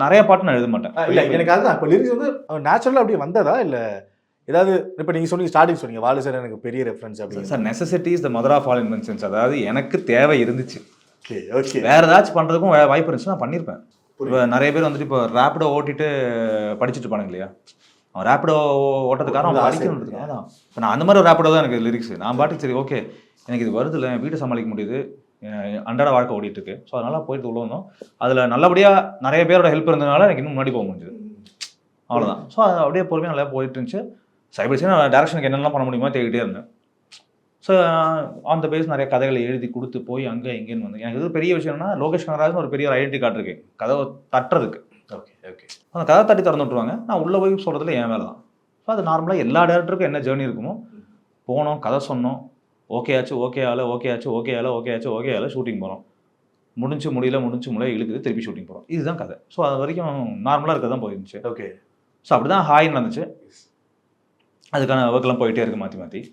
நிறைய பாட்டு நான் எழுத மாட்டேன். இல்ல எனக்கு அதுதான் இப்போ லிரிக்ஸ் வந்து நேச்சுரலாக அப்படியே வந்ததா இல்லை ஏதாவது இப்போ நீங்கள் சொன்னீங்க ஸ்டார்டிங் சொன்னீங்க வாலு சார் எனக்கு பெரிய ரெஃபரன்ஸ் அப்படின்னு. Sir necessity is the mother of all inventions. அதாவது எனக்கு தேவை இருந்துச்சு, ஓகே ஓகே, வேற ஏதாச்சும் பண்ணுறதுக்கும் வாய்ப்பு இருந்துச்சு, நான் பண்ணியிருப்பேன். இப்போ நிறைய பேர் வந்துட்டு இப்போ ரேப்பிடோ ஓட்டிட்டு படிச்சுட்டு இருப்பானுங்க இல்லையா, அவன் ரேப்பிடோ ஓட்டத்துக்காரன் அவன் படிக்கணுன்றதுக்காக தான். இப்போ நான் அந்த மாதிரி ஒரு ரேப்பிடோ தான் எனக்கு லிரிக்ஸ். நான் பாட்டுக்கு சரி ஓகே எனக்கு இது வருது இல்லை, வீட்டை சமாளிக்க முடியுது, அன்றாட வாழ்க்கை ஓடிட்டு இருக்கு, ஸோ அதனால போயிட்டு உள்ள வந்தோம். அதில் நல்லபடியாக நிறைய பேரோட ஹெல்ப் இருந்ததுனால எனக்கு இன்னும் முன்னாடி போக முடிஞ்சுது, அவ்வளோதான். ஸோ அது அப்படியே பொறுமையாக நல்லா போயிட்டு இருந்துச்சு. சைபர் நான் டேரக்ஷனுக்கு என்னெல்லாம் பண்ண முடியுமோ தேடிட்டே இருந்தேன். ஸோ ஆன் த பேஸ் நிறைய கதைகளை எழுதி கொடுத்து போய் அங்கே இங்கேன்னு வந்து எனக்கு இது பெரிய விஷயம்னா லோகேஷ் கனகராஜ்னு ஒரு பெரிய ஒரு ஐடென்டி கார்டு இருக்கு கதவை தட்டுறதுக்கு. ஓகே ஓகே, அந்த கதை தட்டி திறந்து விட்ருவாங்க, நான் உள்ளே போய் சொல்கிறதுல என் வேலை தான். ஸோ அது நார்மலாக எல்லா டேரக்டருக்கும் என்ன ஜேர்னி இருக்குமோ, போனோம் கதை சொன்னோம், ஓகே ஆச்சு ஓகே ஆகல, ஓகே ஆச்சு ஓகே ஆகல, ஓகே ஆச்சு ஓகே ஆகல, ஷூட்டிங் போகிறோம், முடிஞ்சு முடியல இழுக்குது, திருப்பி ஷூட்டிங் போகிறோம், இதுதான் கதை. ஸோ அது வரைக்கும் நார்மலாக இருக்க தான் போயிருந்துச்சு. ஓகே, ஸோ அப்படி தான் ஹாய் நடந்துச்சு. அதுக்கான ஒர்க்கெலாம் போயிட்டே இருக்குது மாற்றி மாற்றி.